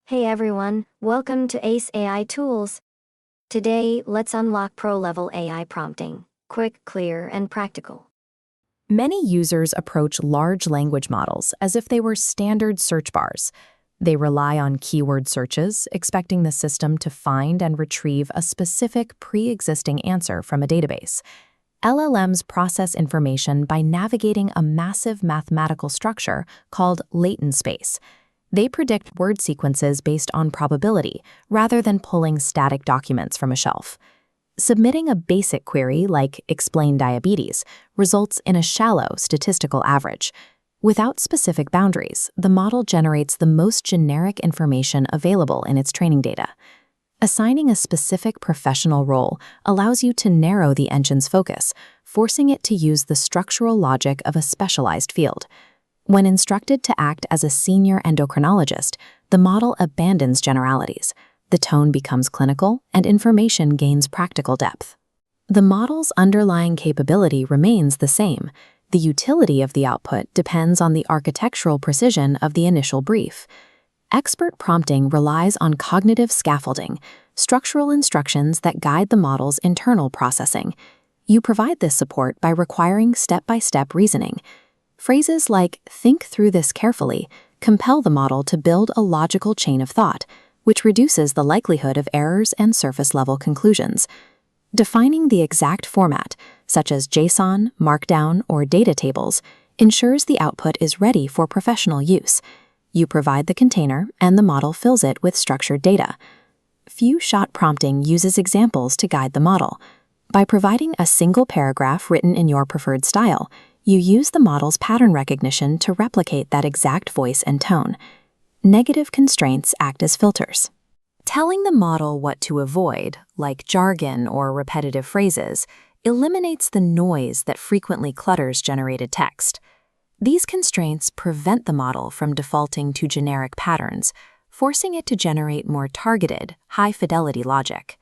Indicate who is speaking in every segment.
Speaker 1: Hey everyone, welcome to ACE AI Tools. Today, let's unlock pro-level AI prompting. Quick, clear, and practical.
Speaker 2: Many users approach large language models as if they were standard search bars. They rely on keyword searches, expecting the system to find and retrieve a specific pre-existing answer from a database. LLMs process information by navigating a massive mathematical structure called latent space. They predict word sequences based on probability, rather than pulling static documents from a shelf. Submitting a basic query like "explain diabetes" results in a shallow statistical average. Without specific boundaries, the model generates the most generic information available in its training data. Assigning a specific professional role allows you to narrow the engine's focus, forcing it to use the structural logic of a specialized field. When instructed to act as a senior endocrinologist, the model abandons generalities. The tone becomes clinical, and information gains practical depth. The model's underlying capability remains the same. The utility of the output depends on the architectural precision of the initial brief. Expert prompting relies on cognitive scaffolding, structural instructions that guide the model's internal processing. You provide this support by requiring step-by-step reasoning. Phrases like "think through this carefully" compel the model to build a logical chain of thought, which reduces the likelihood of errors and surface-level conclusions. Defining the exact format, such as JSON, Markdown, or data tables, ensures the output is ready for professional use. You provide the container, and the model fills it with structured data. Few-shot prompting uses examples to guide the model. By providing a single paragraph written in your preferred style, you use the model's pattern recognition to replicate that exact voice and tone. Negative constraints act as filters. Telling the model what to avoid, like jargon or repetitive phrases, eliminates the noise that frequently clutters generated text. These constraints prevent the model from defaulting to generic patterns, forcing it to generate more targeted, high-fidelity logic.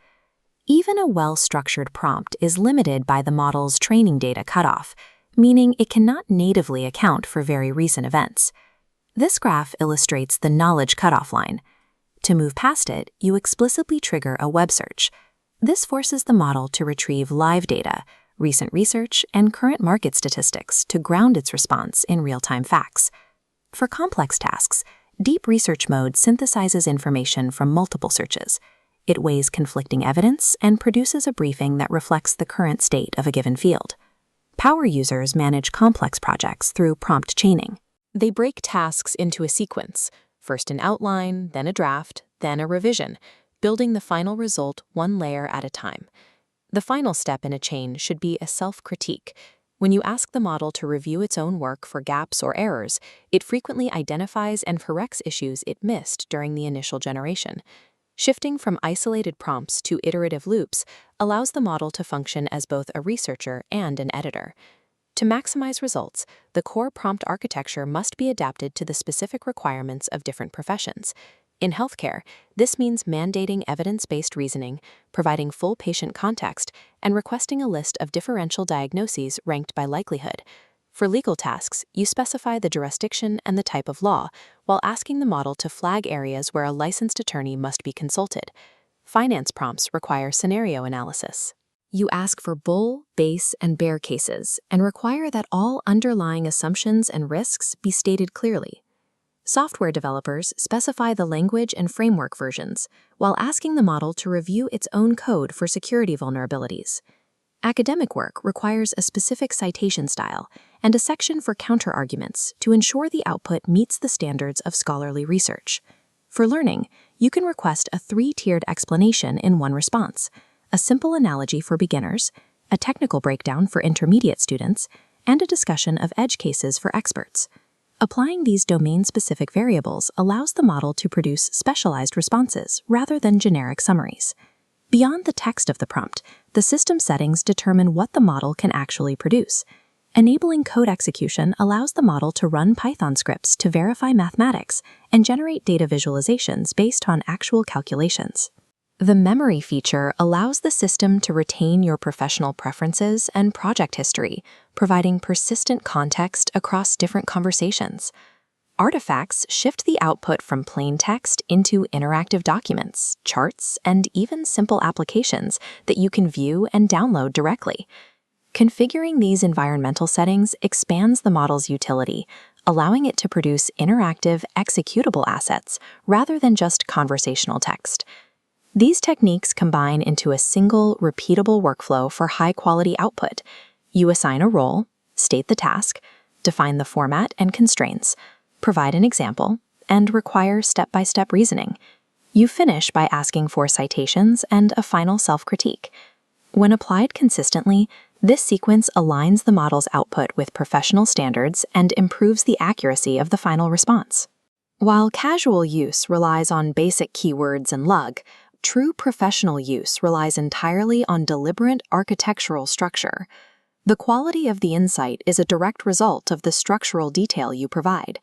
Speaker 2: Even a well-structured prompt is limited by the model's training data cutoff, meaning it cannot natively account for very recent events. This graph illustrates the knowledge cutoff line. To move past it, you explicitly trigger a web search. This forces the model to retrieve live data, recent research, and current market statistics to ground its response in real-time facts. For complex tasks, deep research mode synthesizes information from multiple searches. It weighs conflicting evidence and produces a briefing that reflects the current state of a given field. Power users manage complex projects through prompt chaining. They break tasks into a sequence, first an outline, then a draft, then a revision, building the final result one layer at a time. The final step in a chain should be a self-critique. When you ask the model to review its own work for gaps or errors, it frequently identifies and corrects issues it missed during the initial generation. Shifting from isolated prompts to iterative loops allows the model to function as both a researcher and an editor. To maximize results, the core prompt architecture must be adapted to the specific requirements of different professions. In healthcare, this means mandating evidence-based reasoning, providing full patient context, and requesting a list of differential diagnoses ranked by likelihood. For legal tasks, you specify the jurisdiction and the type of law, while asking the model to flag areas where a licensed attorney must be consulted. Finance prompts require scenario analysis. You ask for bull, base, and bear cases, and require that all underlying assumptions and risks be stated clearly. Software developers specify the language and framework versions, while asking the model to review its own code for security vulnerabilities. Academic work requires a specific citation style and a section for counterarguments to ensure the output meets the standards of scholarly research. For learning, you can request a 3-tiered explanation in one response: a simple analogy for beginners, a technical breakdown for intermediate students, and a discussion of edge cases for experts. Applying these domain-specific variables allows the model to produce specialized responses rather than generic summaries. Beyond the text of the prompt, the system settings determine what the model can actually produce. Enabling code execution allows the model to run Python scripts to verify mathematics and generate data visualizations based on actual calculations. The memory feature allows the system to retain your professional preferences and project history, providing persistent context across different conversations. Artifacts shift the output from plain text into interactive documents, charts, and even simple applications that you can view and download directly. Configuring these environmental settings expands the model's utility, allowing it to produce interactive, executable assets rather than just conversational text. These techniques combine into a single, repeatable workflow for high-quality output. You assign a role, state the task, define the format and constraints, provide an example, and require step-by-step reasoning. You finish by asking for citations and a final self-critique. When applied consistently, this sequence aligns the model's output with professional standards and improves the accuracy of the final response. While casual use relies on basic keywords and lug, true professional use relies entirely on deliberate architectural structure. The quality of the insight is a direct result of the structural detail you provide.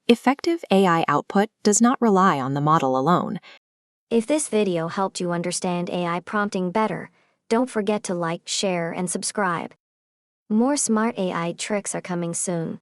Speaker 2: Effective AI output does not rely on the model alone.
Speaker 1: If this video helped you understand AI prompting better, don't forget to like, share, and subscribe. More smart AI tricks are coming soon.